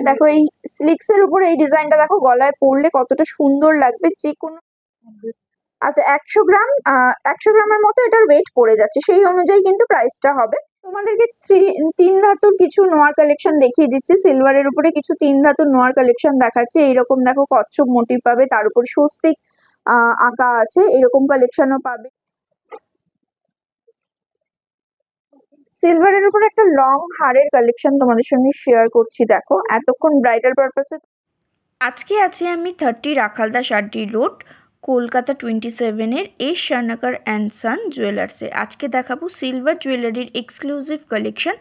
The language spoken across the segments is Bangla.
দেখো এই স্লিক্স এর উপরে এই ডিজাইনটা দেখো, গলায় পরলে কতটা সুন্দর লাগবে যে কোনো। আচ্ছা 100 গ্রাম, 100 গ্রামের মতো এটার ওয়েট পড়ে যাচ্ছে, সেই অনুযায়ী কিন্তু প্রাইসটা হবে। তোমাদেরকে তিন ধাতুর কিছু নোয়ার কালেকশন দেখিয়ে দিচ্ছি। সিলভারের উপরে কিছু তিন ধাতুর নোয়ার কালেকশন দেখাচ্ছি। এইরকম দেখো কচ্ছপ মোটিভ পাবে, তার উপর স্বস্তিক আঁকা আছে, এরকম কালেকশনও পাবে। সিলভারের উপর একটা লং হারের কালেকশন তোমাদের সঙ্গে শেয়ার করছি। দেখো এতক্ষণ ব্রাইডাল পারপাসে আজকে আছি আমি 30 রাখালদা শার্টি রোড, কলকাতা 27-এর এস শার্নাকার অ্যান্ড সান জুয়েলার্সে। আজকে দেখাবো সিলভার জুয়েলারির এক্সক্লুসিভ কালেকশন।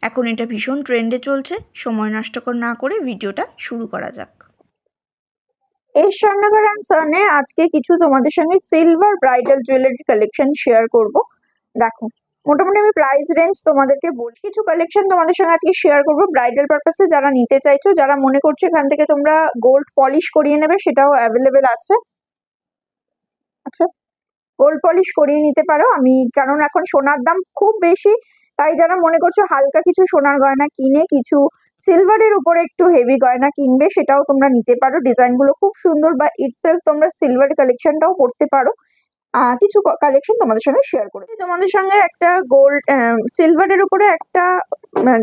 এখন এটা ভীষণ ট্রেন্ডে চলছে, সময় নষ্ট না করে ভিডিওটা শুরু করা যাক। এস শার্নাকার অ্যান্ড সানে আজকে কিছু তোমাদের সঙ্গে silver bridal jewellery collection share করব। দেখো মোটামুটি আমি প্রাইস রেঞ্জ তোমাদেরকে বলছি, কিছু কালেকশন তোমাদের সঙ্গে আজকে শেয়ার করব ব্রাইডাল পারপাসে। যারা নিতে চাইছো, যারা মনে করছো এখান থেকে তোমরা গোল্ড পলিশ করিয়ে নেবে, সেটাও অ্যাভেলেবেল আছে। আচ্ছা গোল্ড পলিশ করিয়ে নিতে পারো। আমি কারণ এখন সোনার দাম খুব বেশি, তাই যারা মনে করছো হালকা কিছু সোনার গয়না কিনে কিছু সিলভারের উপরে একটু হেভি গয়না কিনবে, সেটাও তোমরা নিতে পারো। ডিজাইনগুলো খুব সুন্দর, বা ইটসেলফ তোমরা সিলভার কালেকশনটাও করতে পারো। কিছু কালেকশন তোমাদের সঙ্গে শেয়ার করে তোমাদের সঙ্গে একটা গোল্ড সিলভারের উপরে একটা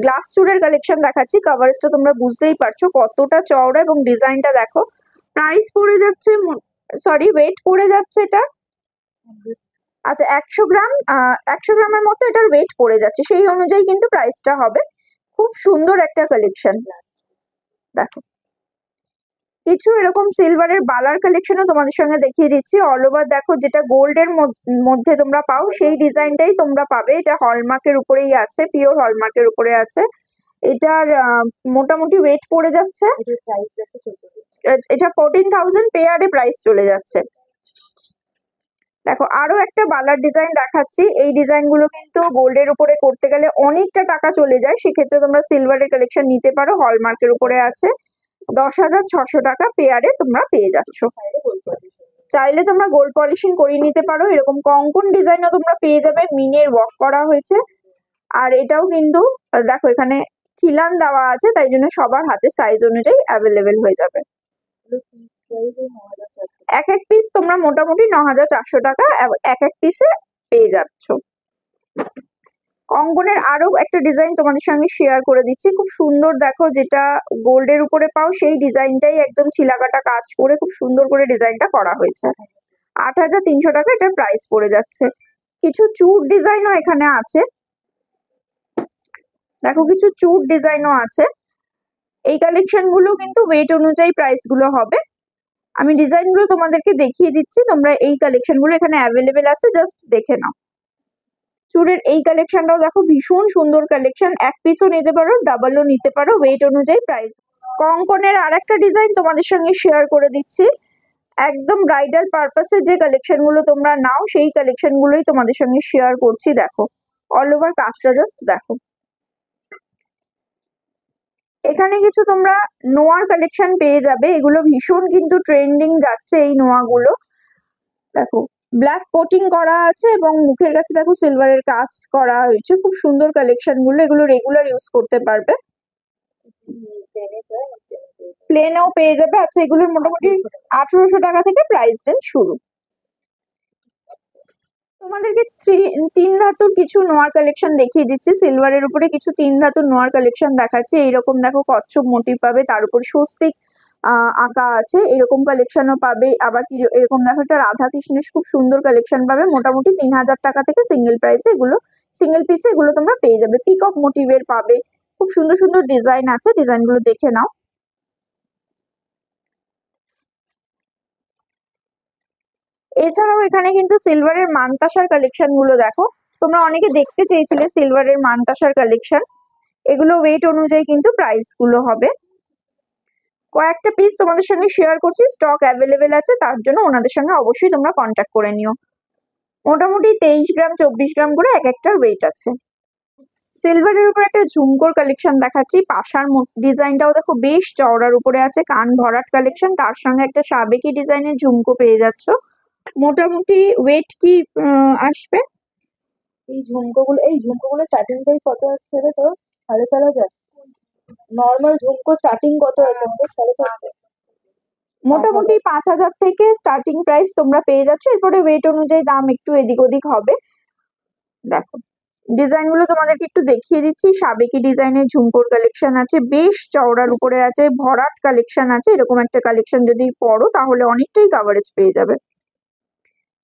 গ্লাস চুড়ের কালেকশন দেখাচ্ছি। কভারেজটা তোমরা বুঝতেই পারছো কতটা চওড়া, এবং ডিজাইনটা দেখো। প্রাইস পড়ে যাচ্ছে, সরি ওয়েট পড়ে যাচ্ছে এটা। আচ্ছা 100 গ্রাম, 100 গ্রামের মতো এটার ওয়েট পড়ে যাচ্ছে, সেই অনুযায়ী কিন্তু প্রাইসটা হবে। খুব সুন্দর একটা কালেকশন। দেখো কিছু এরকম সিলভারের বালার কালেকশনও তোমাদের সঙ্গে দেখিয়ে দিচ্ছি। অল ওভার দেখো, যেটা গোল্ডের মধ্যে তোমরা পাও সেই ডিজাইনটাই তোমরা পাবে। এটা হলমার্কের উপরেই আছে, পিওর হলমার্কের উপরে আছে। এটার মোটামুটি ওয়েট পড়ে যাচ্ছে, এটা 14,000 পেয়ারে প্রাইস চলে যাচ্ছে। দেখো আরো একটা বালার ডিজাইন দেখাচ্ছি। এই ডিজাইন গুলো কিন্তু গোল্ডের উপরে করতে গেলে অনেকটা টাকা চলে যায়, সেক্ষেত্রে তোমরা সিলভারের কালেকশন নিতে পারো। হলমার্কের উপরে আছে, 10,600 টাকা পেয়ারে তোমরা পেয়ে যাচ্ছ। চাইলে তোমরা গোল্ড পলিশিং করিয়ে নিতে পারো। এরকম কঙ্কন ডিজাইনও তোমরা পেয়ে যাবে, মিনের ওয়ার্ক করা হয়েছে। আর এটাও কিন্তু দেখো এখানে খিলান দেওয়া আছে, তাই জন্য সবার হাতে সাইজ অনুযায়ী অ্যাভেলেবেল হয়ে যাবে। এক এক পিস তোমরা মোটামুটি 9,400 টাকা এক এক পিসে পেয়ে যাচ্ছ। কঙ্কনের আরো একটা ডিজাইন তোমাদের সঙ্গে শেয়ার করে দিচ্ছি, খুব সুন্দর। দেখো যেটা গোল্ডের উপরে পাও সেই ডিজাইনটাই একদম ছিলাকাটা কাজ করে খুব সুন্দর করে ডিজাইনটা করা হয়েছে। 8,300 টাকা এটার প্রাইস পড়ে যাচ্ছে। কিছু চূড় ডিজাইনও এখানে আছে। দেখো কিছু চূড় ডিজাইনও আছে। এই কালেকশন গুলো কিন্তু ওয়েট অনুযায়ী প্রাইস গুলো হবে। আমি ডিজাইন গুলো তোমাদেরকে দেখিয়ে দিচ্ছি, তোমরা এই কালেকশন গুলো এখানে অ্যাভেলেবেল আছে, জাস্ট দেখে নাও। চুড়ের এই কালেকশনটাও দেখো ভীষণ সুন্দর কালেকশন, এক পিসও নিতে পারো, ডাবলও নিতে পারো, ওয়েট অনুযায়ী প্রাইস। কঙ্কনের আর একটা ডিজাইন তোমাদের সঙ্গে শেয়ার করে দিচ্ছি। একদম ব্রাইডাল পারপাসে যে কালেকশন গুলো তোমরা নাও সেই কালেকশন গুলোই তোমাদের সঙ্গে শেয়ার করছি। দেখো অল ওভার কাজটা জাস্ট দেখো। এখানে কিছু তোমরা নোয়ার কালেকশন পেয়ে যাবে, এগুলো ভীষণ কিন্তু ট্রেন্ডিং যাচ্ছে এই নোয়া গুলো। দেখো ব্ল্যাক কোটিং করা আছে, এবং মুখের কাছে দেখো সিলভারের কাজ করা হয়েছে। খুব সুন্দর কালেকশন গুলো, এগুলো রেগুলার ইউজ করতে পারবে। প্লেনেও পেয়ে যাবে। আচ্ছা এগুলোর মোটামুটি 1,800 টাকা থেকে প্রাইস রেঞ্জ শুরু। তোমাদেরকে তিন ধাতুর কিছু নোয়ার কালেকশন দেখিয়ে দিচ্ছি। সিলভারের উপরে কিছু তিন ধাতুর নোয়ার কালেকশন দেখাচ্ছি। এইরকম দেখো কচ্ছপ মোটিভ পাবে, তার উপর স্বস্তিক আঁকা আছে, এরকম কালেকশনও পাবে। আবার কি এরকম দেখো একটা রাধা কৃষ্ণের খুব সুন্দর কালেকশন পাবে। মোটামুটি 3,000 টাকা থেকে সিঙ্গেল প্রাইসে এগুলো, সিঙ্গেল পিসে এগুলো তোমরা পেয়ে যাবে। পিকক মোটিভের পাবে, খুব সুন্দর সুন্দর ডিজাইন আছে, ডিজাইন গুলো দেখে নাও। এছাড়াও এখানে কিন্তু সিলভারের মানতাসার কালেকশন গুলো দেখো। তোমরা অনেকে দেখতে চেয়েছিলে সিলভারের মানতাসার কালেকশন, এগুলো ওয়েট অনুযায়ী কিন্তু প্রাইস গুলো হবে। কয়েকটা পিস তোমাদের সঙ্গে শেয়ার করছি, স্টক অ্যাভেলেবেল আছে, তার জন্য ওনাদের সঙ্গে অবশ্যই তোমরা কন্ট্যাক্ট করে নিও। মোটামুটি 23 গ্রাম 24 গ্রাম করে এক একটার ওয়েট আছে। সিলভারের উপর একটা ঝুমকোর কালেকশন দেখাচ্ছি। পাশার ডিজাইনটাও দেখো বেশ চওড়ার উপরে আছে, কান ভরাট কালেকশন, তার সঙ্গে একটা সাবেকি ডিজাইনের ঝুমকো পেয়ে যাচ্ছ। মোটামুটি ওয়েট কি আসবে? এই ঝুমকোগুলো স্টার্টিং প্রাইস কত আসছে রে তোর? 4,500? নর্মাল ঝুমকো স্টার্টিং কত আছে আমাদের? 4.5? মোটামুটি 5,000 থেকে স্টার্টিং প্রাইস তোমরা পেয়ে যাচ্ছ। এরপরে ওয়েট অনুযায়ী দাম একটু এদিক ওদিক হবে। দেখো ডিজাইন গুলো তোমাদেরকে একটু দেখিয়ে দিচ্ছি। সাবেকি ডিজাইনের ঝুমকোর কালেকশন আছে, বেশ চওড়ার উপরে আছে, ভরাট কালেকশন আছে। এরকম একটা কালেকশন যদি পরো তাহলে অনেকটাই কাভারেজ পেয়ে যাবে।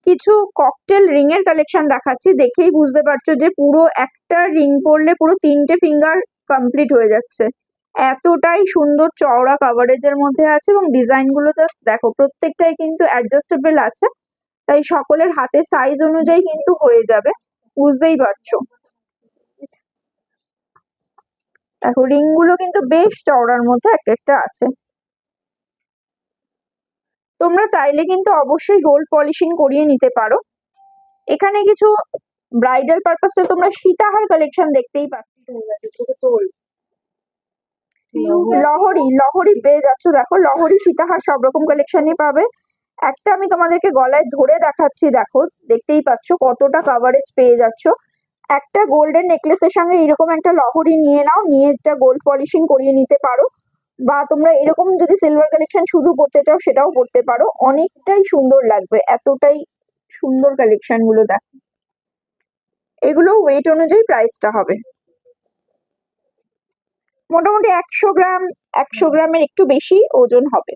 কিছু ককটেল রিং এর কালেকশন দেখাচ্ছি, দেখেই বুঝতে পারছো যে পুরো একটা রিং পরলে পুরো 3টে ফিঙ্গার কমপ্লিট হয়ে যাচ্ছে। এতটাই সুন্দর চওড়া কাভারেজের মধ্যে আছে এবং ডিজাইন গুলো জাস্ট দেখো, প্রত্যেকটাই কিন্তু অ্যাডজাস্টেবল আছে, তাই সকলের হাতের সাইজ অনুযায়ী কিন্তু হয়ে যাবে, বুঝতেই পারছো। দেখো রিং গুলো কিন্তু বেশ চওড়ার মধ্যে এক একটা আছে। তোমরা চাইলে কিন্তু অবশ্যই গোল্ড পলিশিং করিয়ে নিতে পারো। এখানে কিছু ব্রাইডাল পারপাসে তোমরা সীতাহার কালেকশন দেখতেই পাচ্ছ। লহরি লহরি পেয়ে যাচ্ছ, দেখো লহরি সীতাহার সব রকম কালেকশনই পাবে। একটা আমি তোমাদেরকে গলায় ধরে দেখাচ্ছি, দেখো দেখতেই পাচ্ছ কতটা কাভারেজ পেয়ে যাচ্ছ। একটা গোল্ডেন নেকলেসের সঙ্গে এরকম একটা লহরি নিয়ে নাও, নিয়ে এটা গোল্ড পলিশিং করিয়ে নিতে পারো, বা তোমরা এরকম যদি সিলভার কালেকশন শুধু পড়তে চাও সেটাও পড়তে পারো, অনেকটাই সুন্দর লাগবে। এতটাই সুন্দর কালেকশন গুলো দেখো। এগুলো ওয়েট অনুযায়ী প্রাইসটা হবে মোটামুটি 100 গ্রাম, 100 গ্রামের একটু বেশি ওজন হবে।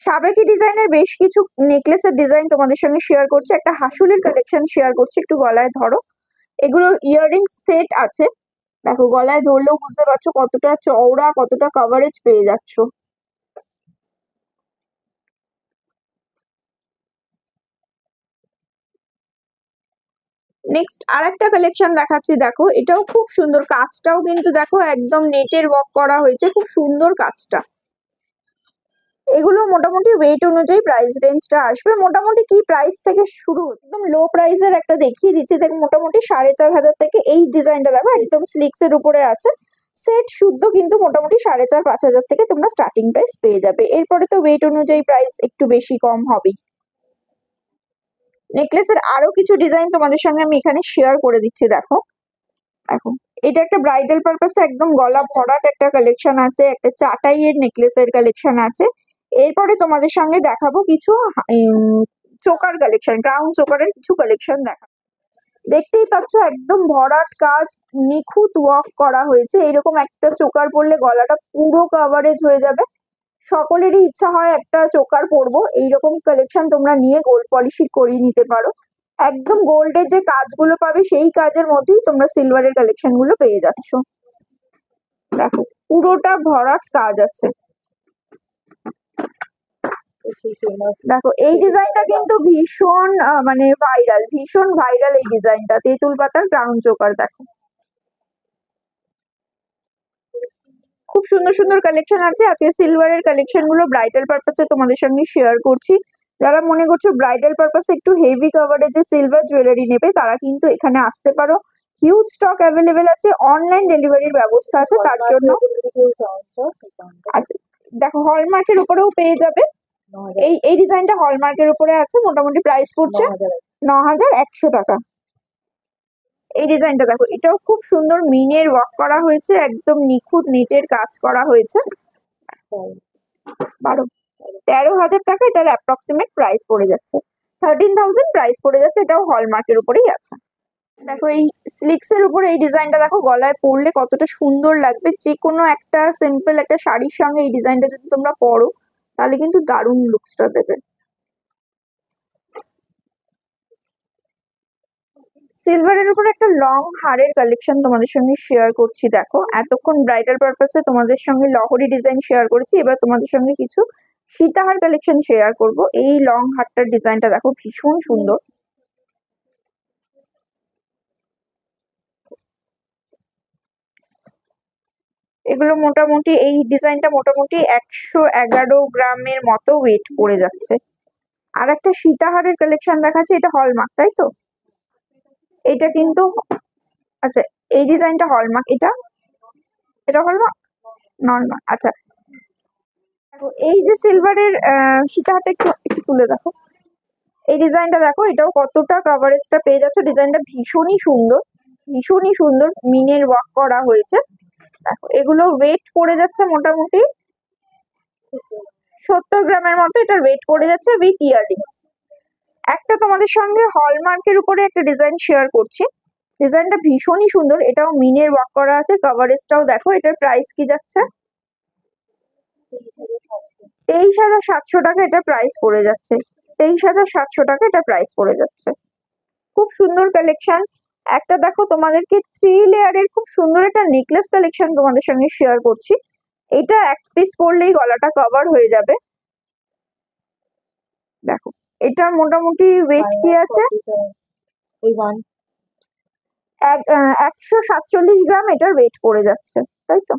সাবেকি ডিজাইনের বেশ কিছু নেকলেসের ডিজাইন তোমাদের সঙ্গে শেয়ার করছি। একটা হাসুলির কালেকশন শেয়ার করছি, একটু গলায় ধরো। এগুলো ইয়াররিং সেট আছে, দেখো গলায় ধরলেও বুঝতে পারছো কতটা চওড়া, কতটা কভারেজ পেয়ে যাচ্ছ। নেক্সট আর একটা কালেকশন দেখাচ্ছি, দেখো এটাও খুব সুন্দর, কাজটাও কিন্তু দেখো একদম নেটের ওয়ার্ক করা হয়েছে, খুব সুন্দর কাজটা। এগুলো মোটামুটি ওয়েট অনুযায়ী প্রাইস রেঞ্জটা আসবে। মোটামুটি কি প্রাইস থেকে শুরু, একদম লো প্রাইসের একটা দেখিয়ে দিচ্ছি, দেখো মোটামুটি 4,500 থেকে। এই ডিজাইনটা দেখো একদম স্লিক্স এর উপরে আছে, সেট শুদ্ধ কিন্তু মোটামুটি 4,500-5,000 থেকে তোমরা স্টার্টিং প্রাইস পেয়ে যাবে। এরপরে তো ওয়েট অনুযায়ী প্রাইস একটু বেশি কম হবেই। নেকলেসের আরো কিছু ডিজাইন তোমাদের সঙ্গে আমি এখানে শেয়ার করে দিচ্ছি, দেখো দেখো এটা একটা ব্রাইডাল পারপাসে একদম গলা ভরাট একটা কালেকশন আছে, একটা চাটাইয়ের নেকলেসের কালেকশন আছে। এরপরে তোমাদের সঙ্গে দেখাবো কিছু চোকার কালেকশন, ক্রাউন চোকারের কিছু কালেকশন দেখা। দেখতেই পাচ্ছ একদম ভরাট কাজ, নিখুঁত ওয়ার্ক করা হয়েছে। এরকম একটা চোকার পরলে গলাটা পুরো কভারেজ হয়ে যাবে। সকলেরই ইচ্ছা হয় একটা চোকার পরবো, এইরকম কালেকশন তোমরা নিয়ে গোল্ড পলিশিং করিয়ে নিতে পারো। একদম গোল্ডের যে কাজগুলো পাবে সেই কাজের মধ্যেই তোমরা সিলভারের কালেকশন গুলো পেয়ে যাচ্ছ। দেখো পুরোটা ভরাট কাজ আছে। দেখো এই ডিজাইনটা কিন্তু ভীষণ মানে ভাইরাল, ভীষণ ভাইরাল এই ডিজাইনটা, তেঁতুল পাতার ক্রাউন চোকার। দেখো খুব সুন্দর সুন্দর কালেকশন আছে। আজকে সিলভারের কালেকশন গুলো ব্রাইডাল পারপাসে তোমাদের সঙ্গে শেয়ার করছি। যারা মনে করছো ব্রাইডাল পারপাসে একটু হেভি কাভারেজে সিলভার জুয়েলারি নেবে, তারা কিন্তু এখানে আসতে পারো। হিউজ স্টক অ্যাভেলেবেল আছে, অনলাইন ডেলিভারির ব্যবস্থা আছে তার জন্য। আচ্ছা দেখো হলমার্কের উপরেও পেয়ে যাবে। এই এই ডিজাইনটা হলমার্কের উপরে আছে, মোটামুটি প্রাইস পড়ছে 9,100 টাকা। এই ডিজাইনটা দেখো, এটাও খুব সুন্দর মিনের ওয়ার্ক করা হয়েছে, একদম নিখুঁত নেটের কাজ করা হয়েছে। 13,000 টাকা এটার অ্যাপ্রক্সিমেট প্রাইস পড়ে যাচ্ছে। 13,000 প্রাইস পড়ে যাচ্ছে, এটাও হলমার্কের উপরেই আছে। দেখো এই স্লিক্স এর উপরে এই ডিজাইনটা দেখো, গলায় পরলে কতটা সুন্দর লাগবে। যে কোনো একটা সিম্পল একটা শাড়ির সঙ্গে এই ডিজাইনটা যদি তোমরা পরো তাহলে কিন্তু দারুণ লুকসটা দেবে। সিলভারের উপর একটা লং হারের কালেকশন তোমাদের সঙ্গে শেয়ার করছি। দেখো এতক্ষণ ব্রাইডাল পারপাসে তোমাদের সঙ্গে লহরি ডিজাইন শেয়ার করেছি, এবার তোমাদের সঙ্গে কিছু সীতাহার কালেকশন শেয়ার করব। এই লং হারটার ডিজাইনটা দেখো ভীষণ সুন্দর। এগুলো মোটামুটি এই ডিজাইনটা মোটামুটি 111 গ্রামের মতো ওয়েট পড়ে যাচ্ছে। আর একটা সীতাহারের কালেকশন দেখাচ্ছে, এটা হলমার্ক তাই তো? এটা কিন্তু আচ্ছা এই ডিজাইনটা হলমার্ক, এটা এটা হলমার্ক নর্মাল। আচ্ছা দেখো এই যে সিলভারের সীতাহারটা একটু একটু তুলে দেখো, এই ডিজাইনটা দেখো, এটাও কতটা কভারেজটা পেয়ে যাচ্ছে। ডিজাইনটা ভীষণই সুন্দর। ভীষণই সুন্দর মিনের ওয়ার্ক করা হয়েছে। দেখো এগুলো ওয়েট পড়ে যাচ্ছে মোটামুটি 70 গ্রামের মতো এটার ওয়েট পড়ে যাচ্ছে উইথ ইয়াররিংস। একটা তোমাদের সঙ্গে হলমার্কের উপরে একটা ডিজাইন শেয়ার করছি, ডিজাইনটা ভীষণই সুন্দর, এটাও মিনের ওয়ার্ক করা আছে, কভারেজটাও দেখো। এটার প্রাইস কি যাচ্ছে 23,700 টাকা এটা প্রাইস পড়ে যাচ্ছে। 23,700 টাকা এটা প্রাইস পড়ে যাচ্ছে। খুব সুন্দর কালেকশন। একটা দেখো তোমাদেরকে 3 লেয়ারের খুব সুন্দর একটা নেকলেস কালেকশন তোমাদের সঙ্গে শেয়ার করছি। এটা এক পিস পরলেই গলাটা কভার হয়ে যাবে। দেখো এটা মোটামুটি ওয়েট কি আছে 147 গ্রাম এটার ওয়েট পড়ে যাচ্ছে, তাই তো?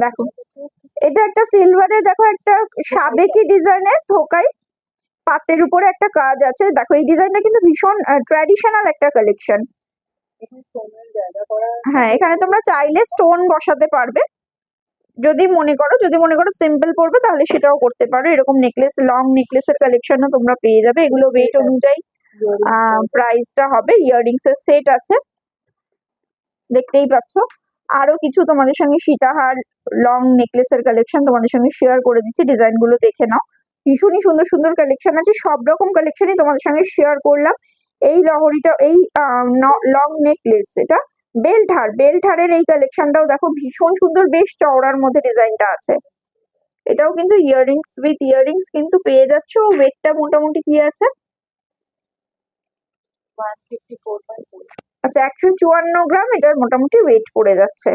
দেখো এটা একটা সিলভারের, দেখো একটা সাবেকি ডিজাইনের থোকাই পাতের উপরে একটা কাজ আছে। দেখো এই ডিজাইনটা কিন্তু ভীষণ ট্র্যাডিশনাল একটা কালেকশন। হ্যাঁ, এখানে তোমরা চাইলে স্টোন বসাতে পারবে, যদি মনে করো সিম্পল পরবে তাহলে সেটাও করতে পারো। এরকম নেকলেস, লং নেকলেসের কালেকশনও তোমরা পেয়ে যাবে। এগুলো ওয়েট অনুযায়ী প্রাইসটা হবে। ইয়াররিংস এর সেট আছে, দেখতেই পাচ্ছ। আরো কিছু তোমাদের সঙ্গে সীতাহার লং নেকলেসের কালেকশন তোমাদের সঙ্গে শেয়ার করে দিচ্ছি, ডিজাইন গুলো দেখে নাও। ভীষণই সুন্দর সুন্দর কালেকশন আছে, সব রকম কালেকশনই তোমাদের সঙ্গে শেয়ার করলাম। এই লহরিটা, এই লং নেকলেস, এটা বেল্ট হারের এই কালেকশনটাও দেখো ভীষণ সুন্দর, বেশ চওড়ার মধ্যে ডিজাইনটা আছে। এটাও কিন্তু ইয়াররিংস উইথ ইয়াররিংস কিন্তু পেয়ে যাচ্ছ। ওয়েটটা মোটামুটি কি আছে, আচ্ছা 154 গ্রাম এটার মোটামুটি ওয়েট পড়ে যাচ্ছে।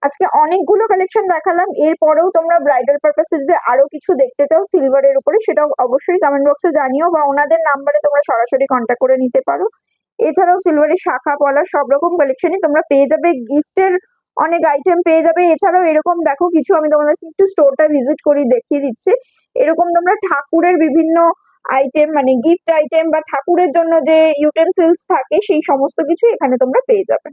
আজকে অনেকগুলো কালেকশন দেখালাম, এরপরেও তোমরা ব্রাইডাল পারপাসে যদি আরো কিছু দেখতে চাও সিলভারের উপরে, সেটাও অবশ্যই কমেন্ট বক্সে জানিও, বা ওনাদের নাম্বারে তোমরা সরাসরি কন্ট্যাক্ট করে নিতে পারো। এছাড়াও সিলভারের শাখা পলা সব রকম কালেকশনই তোমরা পেয়ে যাবে, গিফটের অনেক আইটেম পেয়ে যাবে। এছাড়াও এরকম দেখো কিছু আমি তোমাদেরকে একটু স্টোরটা ভিজিট করি দেখিয়ে দিচ্ছি। এরকম তোমরা ঠাকুরের বিভিন্ন আইটেম, মানে গিফট আইটেম বা ঠাকুরের জন্য যে ইউটেনসিলস থাকে সেই সমস্ত কিছু এখানে তোমরা পেয়ে যাবে।